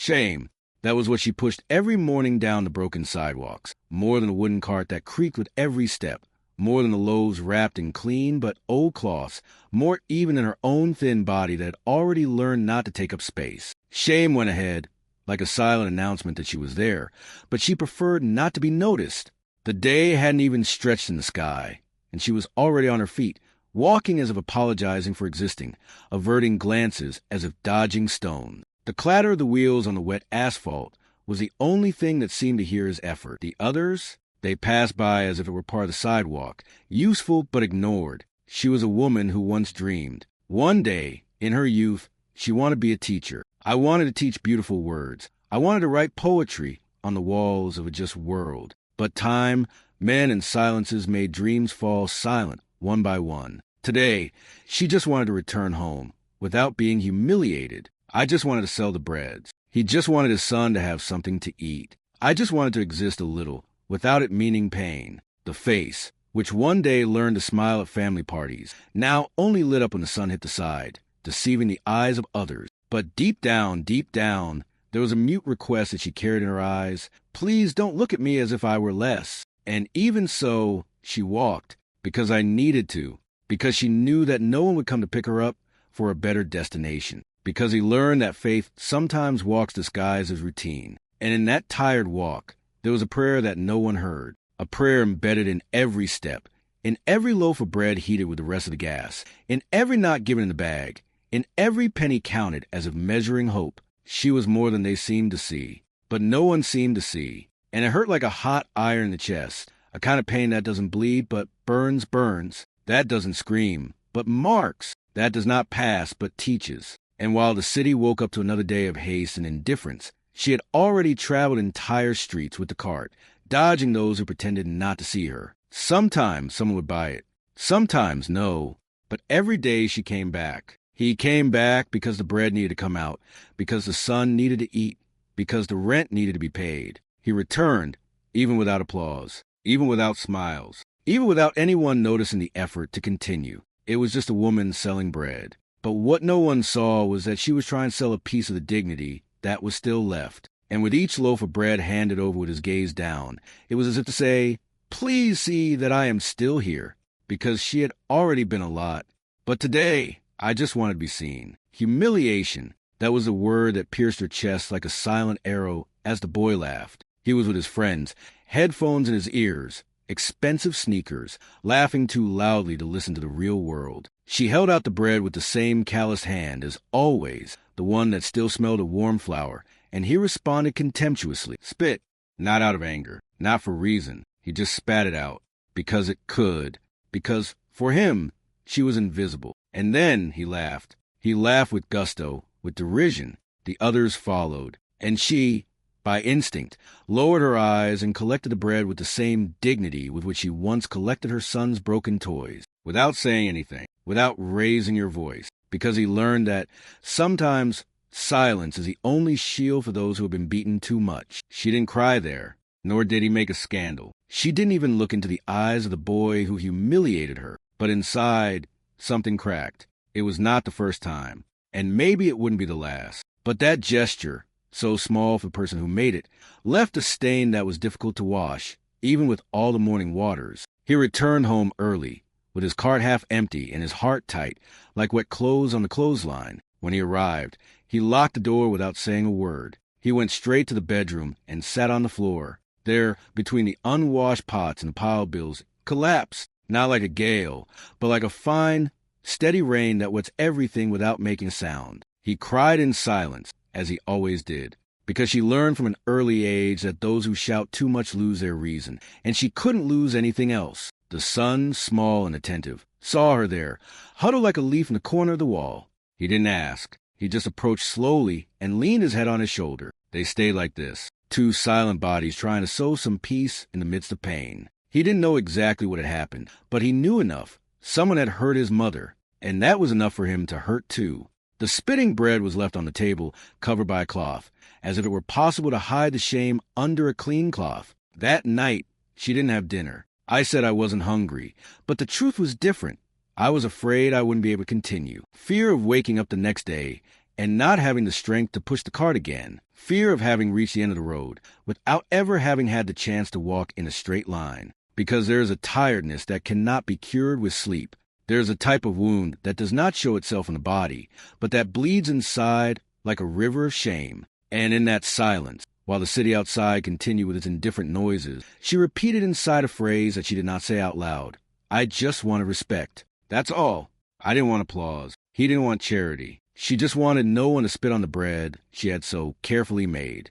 Shame. That was what she pushed every morning down the broken sidewalks, more than a wooden cart that creaked with every step, more than the loaves wrapped in clean but old cloths, more even than her own thin body that had already learned not to take up space. Shame went ahead, like a silent announcement that she was there, but she preferred not to be noticed. The day hadn't even stretched in the sky, and she was already on her feet, walking as if apologizing for existing, averting glances as if dodging stones. The clatter of the wheels on the wet asphalt was the only thing that seemed to hear his effort. The others, they passed by as if it were part of the sidewalk, useful but ignored. She was a woman who once dreamed. One day, in her youth, she wanted to be a teacher. I wanted to teach beautiful words. I wanted to write poetry on the walls of a just world. But time, men, and silences made dreams fall silent, one by one. Today, she just wanted to return home, without being humiliated. I just wanted to sell the breads. He just wanted his son to have something to eat. I just wanted to exist a little, without it meaning pain. The face, which one day learned to smile at family parties, now only lit up when the sun hit the side, deceiving the eyes of others. But deep down, there was a mute request that she carried in her eyes. Please don't look at me as if I were less. And even so, she walked, because I needed to, because she knew that no one would come to pick her up for a better destination, because he learned that faith sometimes walks disguised as routine. And in that tired walk, there was a prayer that no one heard, a prayer embedded in every step, in every loaf of bread heated with the rest of the gas, in every knot given in the bag, in every penny counted as if measuring hope. She was more than they seemed to see, but no one seemed to see, and it hurt like a hot iron in the chest, a kind of pain that doesn't bleed but burns, that doesn't scream, but marks, that does not pass but teaches. And while the city woke up to another day of haste and indifference, she had already traveled entire streets with the cart, dodging those who pretended not to see her. Sometimes someone would buy it, sometimes no, but every day she came back. He came back because the bread needed to come out, because the son needed to eat, because the rent needed to be paid. He returned, even without applause, even without smiles, even without anyone noticing the effort to continue. It was just a woman selling bread. But what no one saw was that she was trying to sell a piece of the dignity that was still left. And with each loaf of bread handed over with his gaze down, it was as if to say, please see that I am still here, because she had already been a lot. But today, I just wanted to be seen. Humiliation, that was the word that pierced her chest like a silent arrow as the boy laughed. He was with his friends, headphones in his ears, expensive sneakers, laughing too loudly to listen to the real world. She held out the bread with the same calloused hand as always, the one that still smelled of warm flour, and he responded contemptuously. Spit, not out of anger, not for reason. He just spat it out, because it could, because, for him, she was invisible. And then he laughed. He laughed with gusto, with derision. The others followed, and she, by instinct, lowered her eyes and collected the bread with the same dignity with which she once collected her son's broken toys, without saying anything, without raising your voice, because he learned that sometimes silence is the only shield for those who have been beaten too much. She didn't cry there, nor did he make a scandal. She didn't even look into the eyes of the boy who humiliated her, but inside, something cracked. It was not the first time, and maybe it wouldn't be the last. But that gesture, so small for the person who made it, left a stain that was difficult to wash, even with all the morning waters. He returned home early, with his cart half empty and his heart tight, like wet clothes on the clothesline. When he arrived, he locked the door without saying a word. He went straight to the bedroom and sat on the floor. There, between the unwashed pots and the pile of bills, collapsed, not like a gale, but like a fine, steady rain that wets everything without making a sound. He cried in silence, as he always did, because she learned from an early age that those who shout too much lose their reason, and she couldn't lose anything else. The son, small and attentive, saw her there, huddled like a leaf in the corner of the wall. He didn't ask. He just approached slowly and leaned his head on his shoulder. They stayed like this, two silent bodies trying to sow some peace in the midst of pain. He didn't know exactly what had happened, but he knew enough. Someone had hurt his mother, and that was enough for him to hurt too. The spitting bread was left on the table, covered by a cloth, as if it were possible to hide the shame under a clean cloth. That night, she didn't have dinner. I said I wasn't hungry, but the truth was different. I was afraid I wouldn't be able to continue. Fear of waking up the next day and not having the strength to push the cart again. Fear of having reached the end of the road without ever having had the chance to walk in a straight line. Because there is a tiredness that cannot be cured with sleep. There is a type of wound that does not show itself in the body, but that bleeds inside like a river of shame. And in that silence, while the city outside continued with its indifferent noises, she repeated inside a phrase that she did not say out loud. I just wanted respect. That's all. I didn't want applause. He didn't want charity. She just wanted no one to spit on the bread she had so carefully made.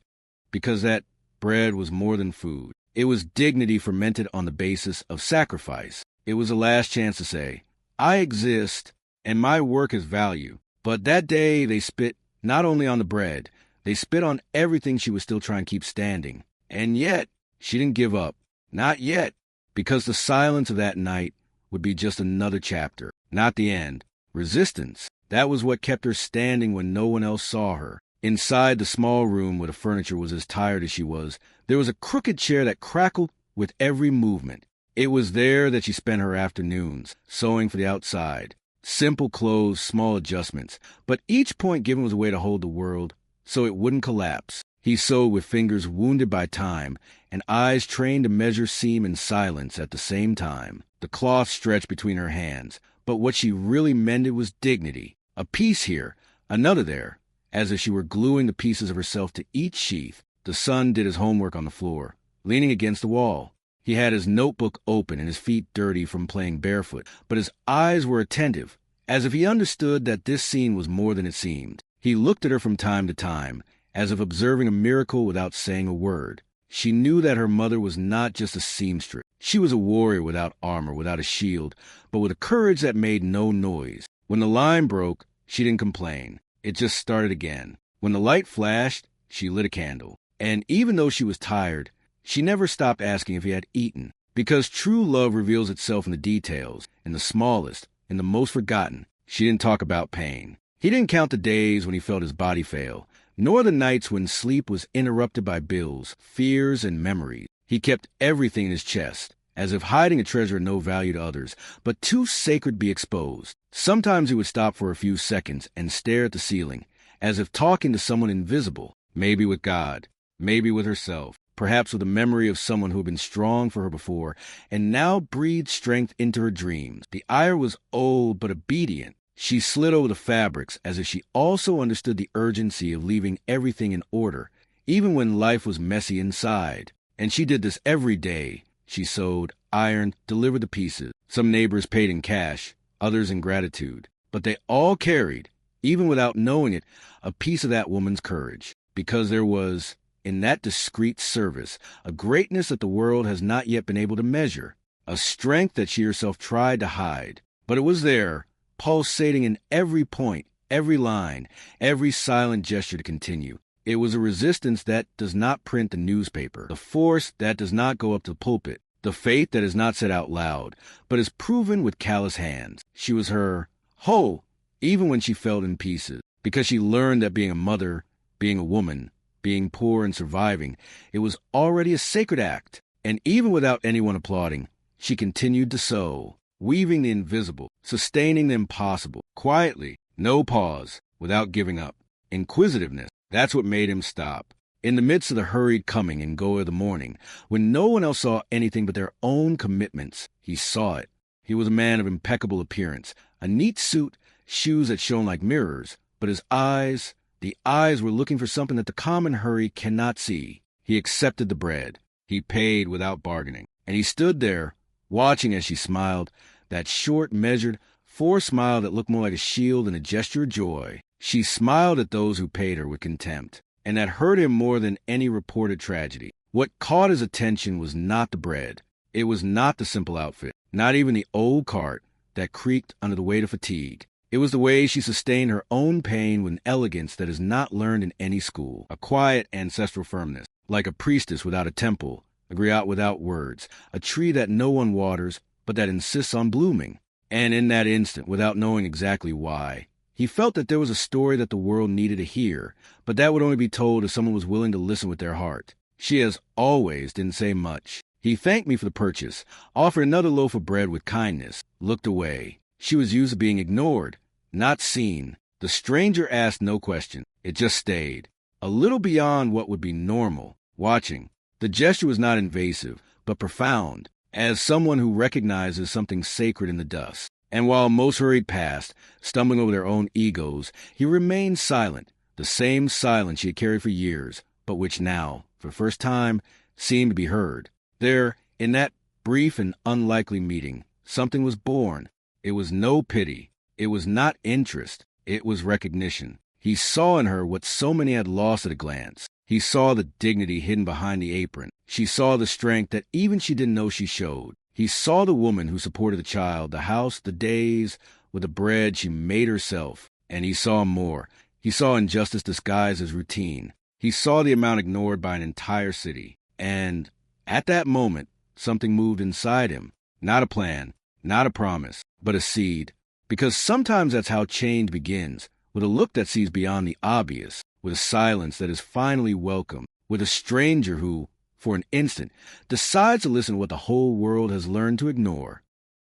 Because that bread was more than food. It was dignity fermented on the basis of sacrifice. It was a last chance to say, I exist, and my work has value. But that day they spit not only on the bread, they spit on everything she was still trying to keep standing. And yet, she didn't give up. Not yet. Because the silence of that night would be just another chapter, not the end. Resistance. That was what kept her standing when no one else saw her. Inside the small room where the furniture was as tired as she was, there was a crooked chair that crackled with every movement. It was there that she spent her afternoons, sewing for the outside. Simple clothes, small adjustments, but each point given was a way to hold the world so it wouldn't collapse. He sewed with fingers wounded by time and eyes trained to measure seam in silence at the same time. The cloth stretched between her hands, but what she really mended was dignity. A piece here, another there, as if she were gluing the pieces of herself to each sheath. The son did his homework on the floor, leaning against the wall. He had his notebook open and his feet dirty from playing barefoot, but his eyes were attentive, as if he understood that this scene was more than it seemed. He looked at her from time to time, as if observing a miracle without saying a word. She knew that her mother was not just a seamstress. She was a warrior without armor, without a shield, but with a courage that made no noise. When the line broke, she didn't complain. It just started again. When the light flashed, she lit a candle. And even though she was tired, she never stopped asking if he had eaten. Because true love reveals itself in the details, in the smallest, in the most forgotten. She didn't talk about pain. He didn't count the days when he felt his body fail, nor the nights when sleep was interrupted by bills, fears, and memories. He kept everything in his chest, as if hiding a treasure of no value to others, but too sacred to be exposed. Sometimes he would stop for a few seconds and stare at the ceiling, as if talking to someone invisible, maybe with God, maybe with herself, perhaps with a memory of someone who had been strong for her before, and now breathed strength into her dreams. The ire was old but obedient. She slid over the fabrics as if she also understood the urgency of leaving everything in order, even when life was messy inside. And she did this every day. She sewed, ironed, delivered the pieces. Some neighbors paid in cash, others in gratitude. But they all carried, even without knowing it, a piece of that woman's courage. Because there was, in that discreet service, a greatness that the world has not yet been able to measure, a strength that she herself tried to hide. But it was there, pulsating in every point, every line, every silent gesture to continue. It was a resistance that does not print the newspaper, the force that does not go up to the pulpit, the faith that is not said out loud, but is proven with callous hands. She was her whole, even when she felt in pieces, because she learned that being a mother, being a woman, being poor and surviving, it was already a sacred act. And even without anyone applauding, she continued to sew, weaving the invisible, sustaining the impossible, quietly, no pause, without giving up. Inquisitiveness, that's what made him stop. In the midst of the hurried coming and go of the morning, when no one else saw anything but their own commitments, he saw it. He was a man of impeccable appearance, a neat suit, shoes that shone like mirrors, but his eyes, the eyes were looking for something that the common hurry cannot see. He accepted the bread. He paid without bargaining. And he stood there, watching as she smiled, that short, measured, forced smile that looked more like a shield than a gesture of joy. She smiled at those who paid her with contempt, and that hurt him more than any reported tragedy. What caught his attention was not the bread. It was not the simple outfit, not even the old cart that creaked under the weight of fatigue. It was the way she sustained her own pain with an elegance that is not learned in any school, a quiet ancestral firmness, like a priestess without a temple, a griot without words, a tree that no one waters, but that insists on blooming. And in that instant, without knowing exactly why, he felt that there was a story that the world needed to hear, but that would only be told if someone was willing to listen with their heart. She, as always, didn't say much. He thanked me for the purchase, offered another loaf of bread with kindness, looked away. She was used to being ignored, not seen, The stranger asked no question. It just stayed, a little beyond what would be normal, watching. The gesture was not invasive, but profound, as someone who recognizes something sacred in the dust. And while most hurried past, stumbling over their own egos, he remained silent, the same silence he had carried for years, but which now, for the first time, seemed to be heard. There, in that brief and unlikely meeting, something was born. It was no pity. It was not interest. It was recognition. He saw in her what so many had lost at a glance. He saw the dignity hidden behind the apron. She saw the strength that even she didn't know she showed. He saw the woman who supported the child, the house, the days, with the bread she made herself. And he saw more. He saw injustice disguised as routine. He saw the amount ignored by an entire city. And at that moment, something moved inside him. Not a plan, not a promise, but a seed. Because sometimes that's how change begins, with a look that sees beyond the obvious, with a silence that is finally welcome, with a stranger who, for an instant, decides to listen to what the whole world has learned to ignore.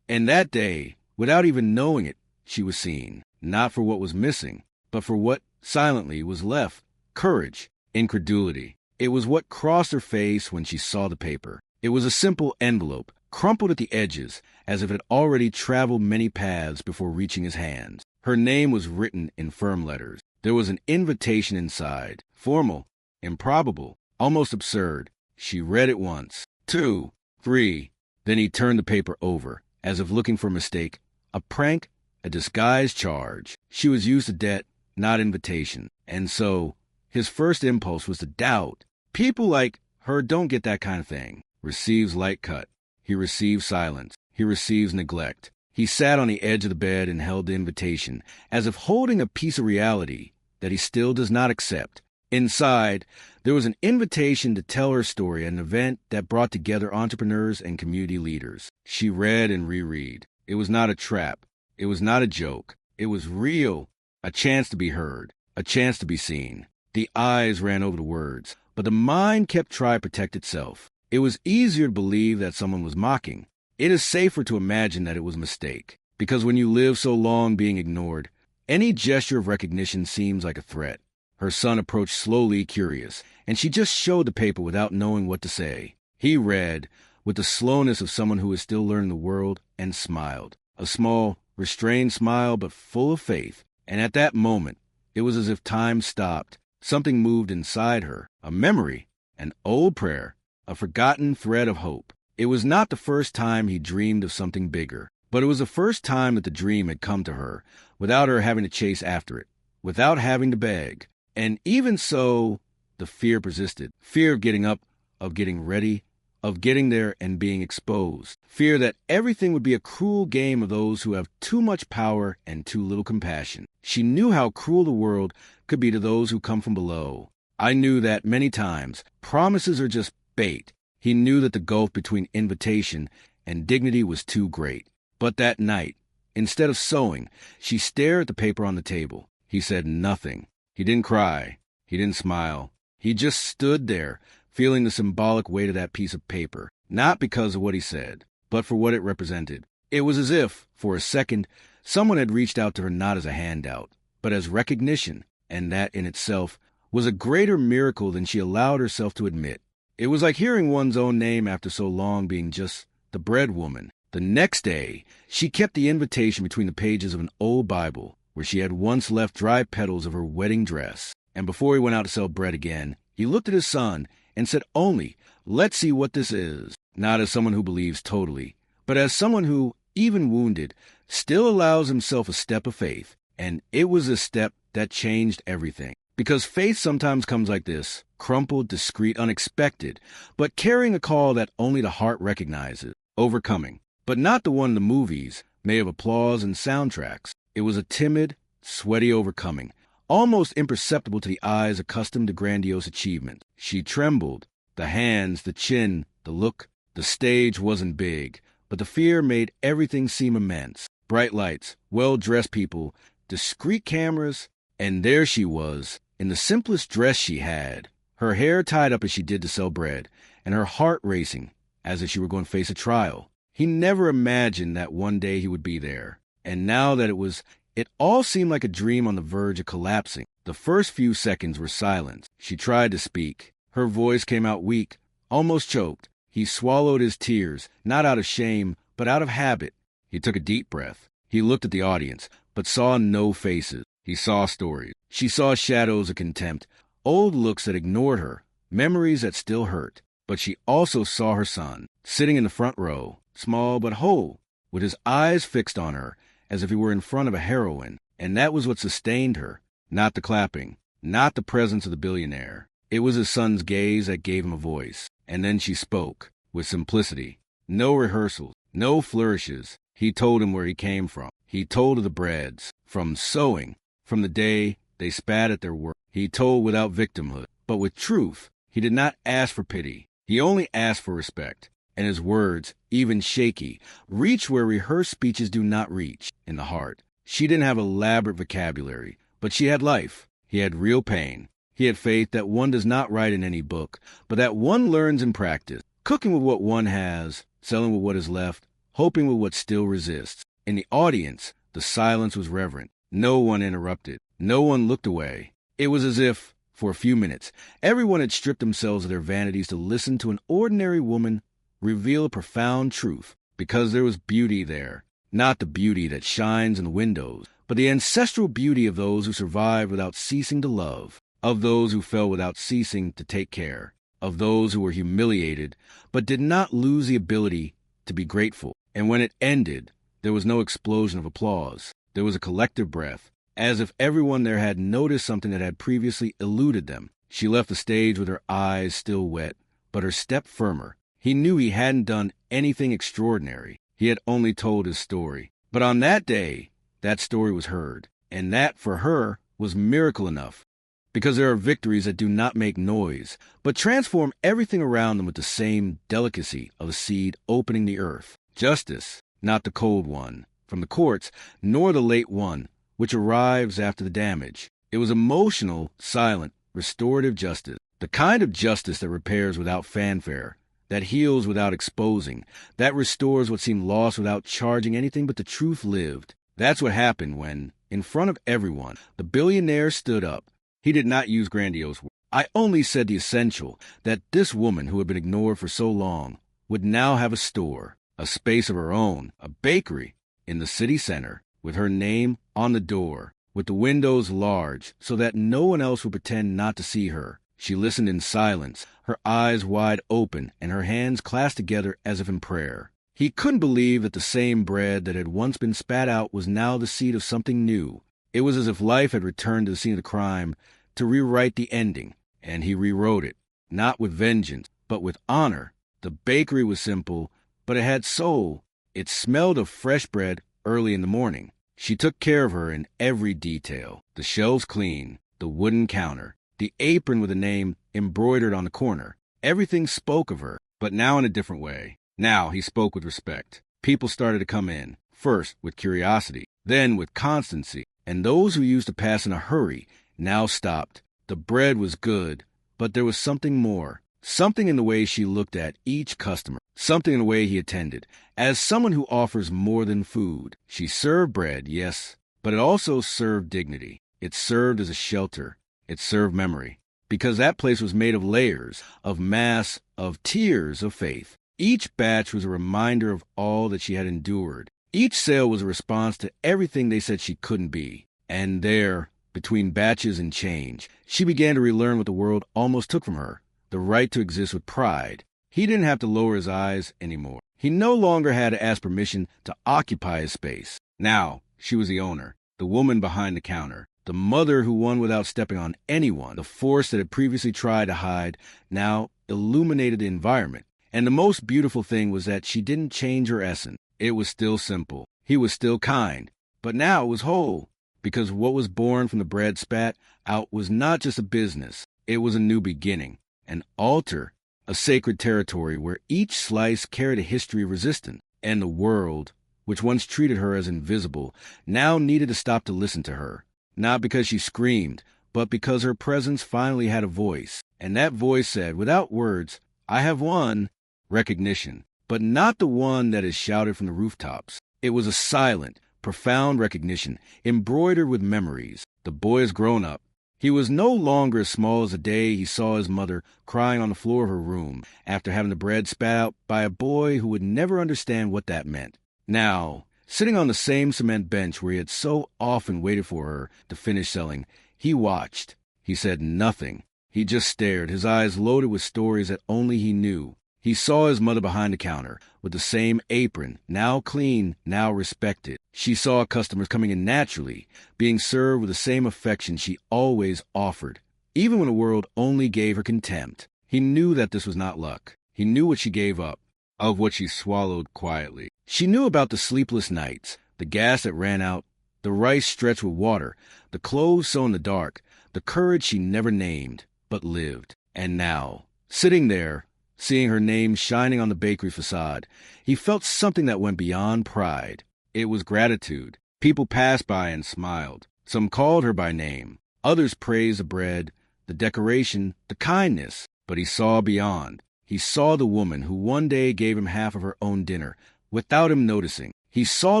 And that day, without even knowing it, she was seen, not for what was missing, but for what silently was left: courage, incredulity. It was what crossed her face when she saw the paper. It was a simple envelope, crumpled at the edges, as if it had already traveled many paths before reaching his hands. Her name was written in firm letters. There was an invitation inside, formal, improbable, almost absurd. She read it once, 2, 3. Then he turned the paper over, as if looking for a mistake, a prank, a disguised charge. She was used to debt, not invitation. And so, his first impulse was to doubt. People like her don't get that kind of thing. Receives light cut. He receives silence. He receives neglect. He sat on the edge of the bed and held the invitation, as if holding a piece of reality that he still does not accept. Inside, there was an invitation to tell her story at an event that brought together entrepreneurs and community leaders. She read and reread. It was not a trap. It was not a joke. It was real. A chance to be heard. A chance to be seen. The eyes ran over the words, but the mind kept trying to protect itself. It was easier to believe that someone was mocking. It is safer to imagine that it was a mistake, because when you live so long being ignored, any gesture of recognition seems like a threat. Her son approached slowly, curious, and she just showed the paper without knowing what to say. He read, with the slowness of someone who is still learning the world, and smiled. A small, restrained smile, but full of faith. And at that moment, it was as if time stopped. Something moved inside her, a memory, an old prayer, a forgotten thread of hope. It was not the first time he dreamed of something bigger, but it was the first time that the dream had come to her, without her having to chase after it, without having to beg. And even so, the fear persisted. Fear of getting up, of getting ready, of getting there and being exposed. Fear that everything would be a cruel game of those who have too much power and too little compassion. She knew how cruel the world could be to those who come from below. I knew that many times promises are just bait. He knew that the gulf between invitation and dignity was too great. But that night, instead of sewing, she stared at the paper on the table. He said nothing. He didn't cry. He didn't smile. He just stood there, feeling the symbolic weight of that piece of paper, not because of what he said, but for what it represented. It was as if, for a second, someone had reached out to her not as a handout, but as recognition, and that in itself was a greater miracle than she allowed herself to admit. It was like hearing one's own name after so long being just the breadwoman. The next day, she kept the invitation between the pages of an old Bible, where she had once left dry petals of her wedding dress. And before he went out to sell bread again, he looked at his son and said only, "Let's see what this is." Not as someone who believes totally, but as someone who, even wounded, still allows himself a step of faith. And it was a step that changed everything. Because faith sometimes comes like this, crumpled, discreet, unexpected, but carrying a call that only the heart recognizes. Overcoming, but not the one in the movies, made of applause and soundtracks. It was a timid, sweaty overcoming, almost imperceptible to the eyes accustomed to grandiose achievement. She trembled. The hands, the chin, the look. The stage wasn't big, but the fear made everything seem immense. Bright lights, well-dressed people, discreet cameras, and there she was, in the simplest dress she had, her hair tied up as she did to sell bread, and her heart racing, as if she were going to face a trial. He never imagined that one day he would be there. And now that it was It all seemed like a dream on the verge of collapsing. The first few seconds were silence. She tried to speak. Her voice came out weak, almost choked. He swallowed his tears, not out of shame, but out of habit. He took a deep breath. He looked at the audience, but saw no faces. He saw stories. She saw shadows of contempt, old looks that ignored her, memories that still hurt. But she also saw her son, sitting in the front row, small but whole, with his eyes fixed on her, as if he were in front of a heroine. And that was what sustained her, not the clapping, not the presence of the billionaire. It was his son's gaze that gave him a voice. And then she spoke, with simplicity. No rehearsals, no flourishes. He told him where he came from. He told of the breads, from sowing, from the day they spat at their work. He told without victimhood, but with truth. He did not ask for pity. He only asked for respect. And his words, even shaky, reached where rehearsed speeches do not reach, in the heart. She didn't have elaborate vocabulary, but she had life. He had real pain. He had faith that one does not write in any book, but that one learns in practice, cooking with what one has, selling with what is left, hoping with what still resists. In the audience, the silence was reverent. No one interrupted. No one looked away. It was as if, for a few minutes, everyone had stripped themselves of their vanities to listen to an ordinary woman reveal a profound truth, because there was beauty there. Not the beauty that shines in the windows, but the ancestral beauty of those who survived without ceasing to love, of those who fell without ceasing to take care, of those who were humiliated, but did not lose the ability to be grateful. And when it ended, there was no explosion of applause. There was a collective breath, as if everyone there had noticed something that had previously eluded them. She left the stage with her eyes still wet, but her step firmer. He knew he hadn't done anything extraordinary. He had only told his story. But on that day, that story was heard. And that, for her, was miracle enough. Because there are victories that do not make noise, but transform everything around them with the same delicacy of a seed opening the earth. Justice, not the cold one from the courts, nor the late one, which arrives after the damage. It was emotional, silent, restorative justice. The kind of justice that repairs without fanfare, that heals without exposing, that restores what seemed lost without charging anything but the truth lived. That's what happened when, in front of everyone, the billionaire stood up. He did not use grandiose words. I only said the essential, that this woman who had been ignored for so long would now have a store, a space of her own, a bakery in the city center, with her name on the door, with the windows large so that no one else would pretend not to see her. She listened in silence, her eyes wide open and her hands clasped together as if in prayer. He couldn't believe that the same bread that had once been spat out was now the seed of something new. It was as if life had returned to the scene of the crime to rewrite the ending, and he rewrote it, not with vengeance, but with honor. The bakery was simple, but it had soul. It smelled of fresh bread early in the morning. She took care of her in every detail. The shelves clean, the wooden counter, the apron with a name embroidered on the corner. Everything spoke of her, but now in a different way. Now he spoke with respect. People started to come in, first with curiosity, then with constancy, and those who used to pass in a hurry now stopped. The bread was good, but there was something more, something in the way she looked at each customer, something in the way he attended. As someone who offers more than food, she served bread, yes, but it also served dignity. It served as a shelter. It served memory, because that place was made of layers, of mass, of tears of faith. Each batch was a reminder of all that she had endured. Each sale was a response to everything they said she couldn't be. And there, between batches and change, she began to relearn what the world almost took from her, the right to exist with pride. He didn't have to lower his eyes anymore. He no longer had to ask permission to occupy his space. Now, she was the owner, the woman behind the counter, the mother who won without stepping on anyone. The force that had previously tried to hide now illuminated the environment. And the most beautiful thing was that she didn't change her essence. It was still simple. He was still kind. But now it was whole, because what was born from the bread spat out was not just a business. It was a new beginning, an altar, a sacred territory where each slice carried a history of resistance. And the world, which once treated her as invisible, now needed to stop to listen to her. Not because she screamed, but because her presence finally had a voice. And that voice said, without words, I have won. Recognition, but not the one that is shouted from the rooftops. It was a silent profound recognition, embroidered with memories. The boy has grown up. He was no longer as small as the day he saw his mother crying on the floor of her room after having the bread spat out by a boy who would never understand what that meant. Now, sitting on the same cement bench where he had so often waited for her to finish selling, he watched. He said nothing. He just stared, his eyes loaded with stories that only he knew. He saw his mother behind the counter, with the same apron, now clean, now respected. She saw customers coming in naturally, being served with the same affection she always offered, even when the world only gave her contempt. He knew that this was not luck. He knew what she gave up, of what she swallowed quietly. She knew about the sleepless nights, the gas that ran out, the rice stretched with water, the clothes sewn in the dark, the courage she never named, but lived. And now, sitting there, seeing her name shining on the bakery facade, he felt something that went beyond pride. It was gratitude. People passed by and smiled. Some called her by name. Others praised the bread, the decoration, the kindness. But he saw beyond. He saw the woman who one day gave him half of her own dinner, without him noticing. He saw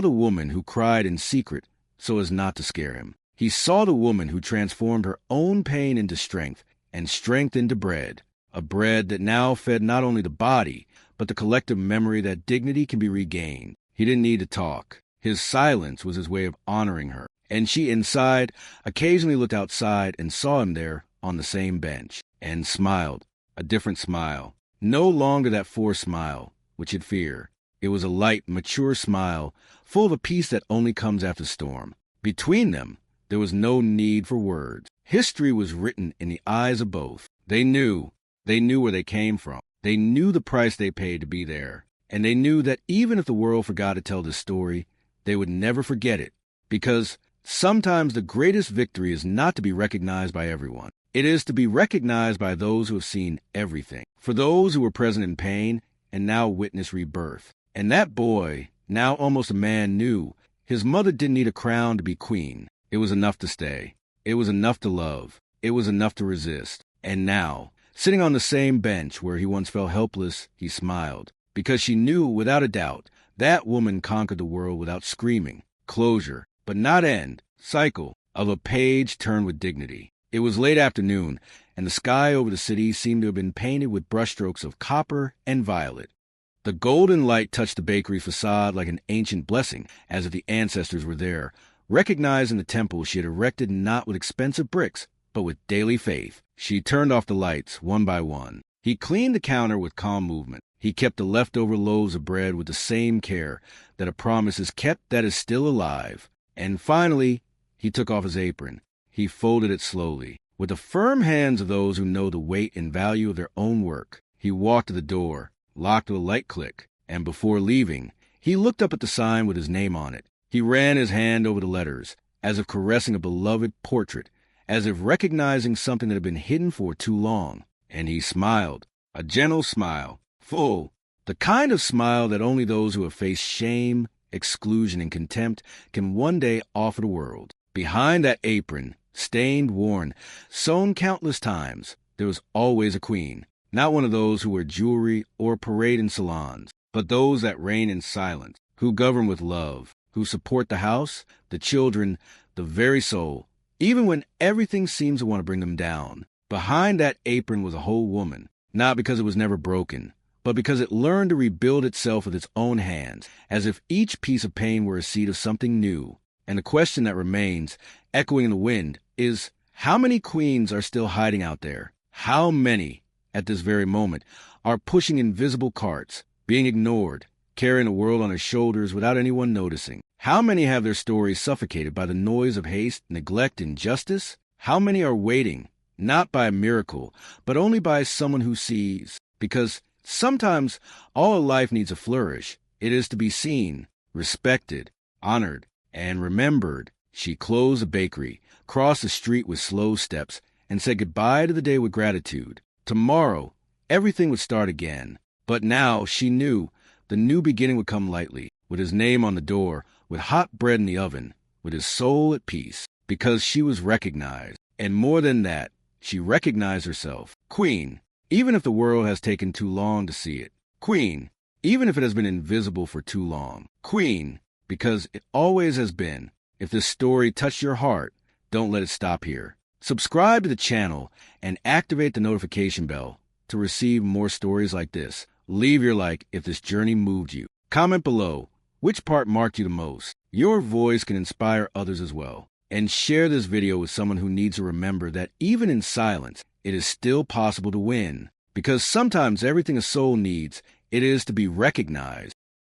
the woman who cried in secret so as not to scare him. He saw the woman who transformed her own pain into strength, and strength into bread. A bread that now fed not only the body, but the collective memory that dignity can be regained. He didn't need to talk. His silence was his way of honoring her. And she, inside, occasionally looked outside and saw him there on the same bench, and smiled. A different smile. No longer that forced smile, which he'd fear. It was a light, mature smile, full of a peace that only comes after storm. Between them, there was no need for words. History was written in the eyes of both. They knew where they came from. They knew the price they paid to be there. And they knew that even if the world forgot to tell this story, they would never forget it. Because sometimes the greatest victory is not to be recognized by everyone. It is to be recognized by those who have seen everything. For those who were present in pain and now witness rebirth. And that boy, now almost a man, knew his mother didn't need a crown to be queen. It was enough to stay. It was enough to love. It was enough to resist. And now, sitting on the same bench where he once felt helpless, he smiled. Because she knew, without a doubt, that woman conquered the world without screaming. Closure, but not end. Cycle of a page turned with dignity. It was late afternoon, and the sky over the city seemed to have been painted with brushstrokes of copper and violet. The golden light touched the bakery facade like an ancient blessing, as if the ancestors were there, recognizing the temple she had erected not with expensive bricks, but with daily faith. She turned off the lights, one by one. He cleaned the counter with calm movement. He kept the leftover loaves of bread with the same care that a promise is kept that is still alive. And finally, he took off his apron. He folded it slowly. With the firm hands of those who know the weight and value of their own work, he walked to the door, locked with a light click, and before leaving, he looked up at the sign with his name on it. He ran his hand over the letters, as if caressing a beloved portrait, as if recognizing something that had been hidden for too long. And he smiled, a gentle smile, full, the kind of smile that only those who have faced shame, exclusion, and contempt can one day offer the world. Behind that apron, stained, worn, sewn countless times, there was always a queen. Not one of those who wear jewelry or parade in salons, but those that reign in silence, who govern with love, who support the house, the children, the very soul, even when everything seems to want to bring them down. Behind that apron was a whole woman, not because it was never broken, but because it learned to rebuild itself with its own hands, as if each piece of pain were a seed of something new. And the question that remains, echoing in the wind, is how many queens are still hiding out there? How many, at this very moment, are pushing invisible carts, being ignored, carrying the world on their shoulders without anyone noticing? How many have their stories suffocated by the noise of haste, neglect, and injustice? How many are waiting, not by a miracle, but only by someone who sees? Because sometimes all life needs a flourish. It is to be seen, respected, honored, and remembered. She closed the bakery, crossed the street with slow steps, and said goodbye to the day with gratitude. Tomorrow, everything would start again. But now she knew the new beginning would come lightly, with his name on the door, with hot bread in the oven, with his soul at peace, because she was recognized. And more than that, she recognized herself. Queen, even if the world has taken too long to see it. Queen, even if it has been invisible for too long. Queen, because it always has been. If this story touched your heart, don't let it stop here. Subscribe to the channel and activate the notification bell to receive more stories like this. Leave your like if this journey moved you. Comment below which part marked you the most. Your voice can inspire others as well. And share this video with someone who needs to remember that even in silence, it is still possible to win. Because sometimes everything a soul needs, it is to be recognized.